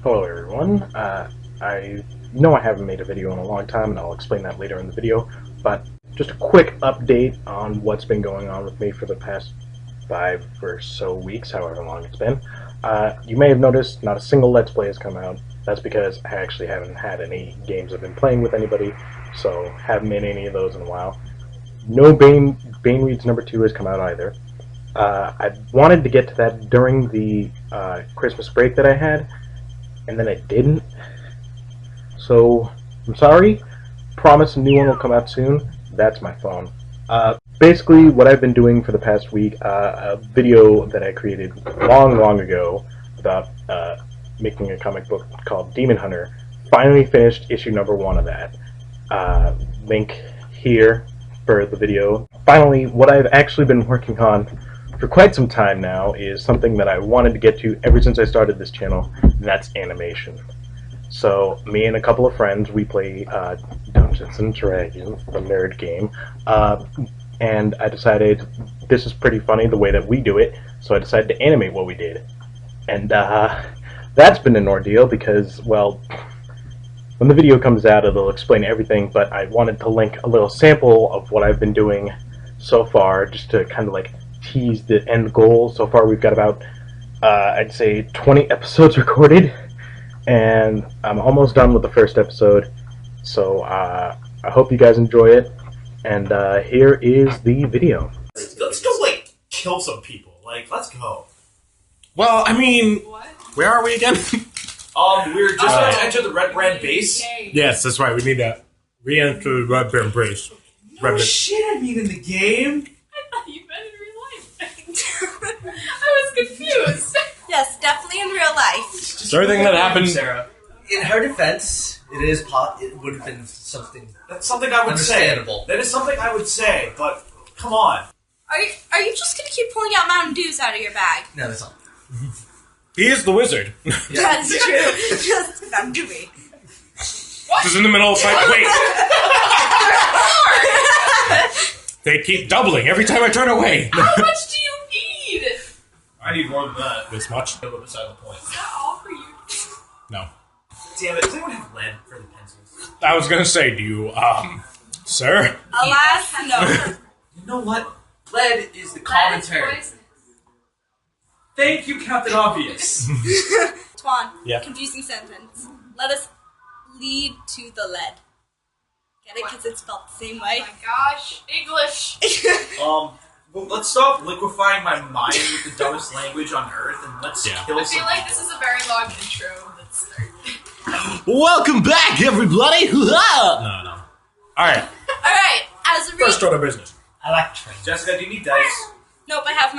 Hello everyone, I know I haven't made a video in a long time and I'll explain that later in the video, but just a quick update on what's been going on with me for the past 5 or so weeks, however long it's been. You may have noticed not a single Let's Play has come out. That's because I actually haven't had any games I've been playing with anybody, so haven't made any of those in a while. No Bane Reads number 2 has come out either. I wanted to get to that during the Christmas break that I had, and then I didn't. So, I'm sorry. Promise a new one will come out soon. That's my phone. Basically, what I've been doing for the past week, a video that I created long ago about making a comic book called Demon Hunter, finally finished issue number 1 of that. Link here for the video. Finally, what I've actually been working on for quite some time now is something that I wanted to get to ever since I started this channel, and that's animation. So, me and a couple of friends, we play Dungeons & Dragons, the nerd game, and I decided this is pretty funny the way that we do it, so I decided to animate what we did. And that's been an ordeal because, well, when the video comes out it'll explain everything, but I wanted to link a little sample of what I've been doing so far, just to kind of like tease the end goal. So far we've got about, I'd say 20 episodes recorded, and I'm almost done with the first episode, so I hope you guys enjoy it, and here is the video. Let's go, like, kill some people. Like, let's go. Well, I mean, What? where are we again? We're just about to enter the Red Brand base. Yes, that's right. We need to re-enter the Red Brand base. Oh shit, I mean in the game. I thought you meant in real life. I was confused. Yes, definitely in real life. Is there anything that happened? Sarah. In her defense, it would have been something. That's something I would say. Understandable. That is something I would say, but come on. Are you just gonna keep pulling out Mountain Dews out of your bag? No, that's all. He is the wizard. That's true. Just Mountain Dewy. Just in the middle of fight. Wait. They keep doubling every time I turn away. How much do you need? I need more than that. This much? But beside the point. Is that all for you? No. Damn it, does anyone have lead for the pencils? I was gonna say, do you, sir? Alas, no. You know what? Lead is the commentary. Thank you, Captain Obvious. Twan, Yeah. confusing sentence. Let us lead to the lead. Get it? Because it's spelled the same way. Oh my gosh, English. Well, let's stop liquefying my mind with the dumbest language on earth, and let's kill I some feel like people. this is a very long intro. Let's start. Welcome back, everybody! No. Alright, Alright, as a first order of business. I like trains. Jessica, do you need dice? Nope, I have my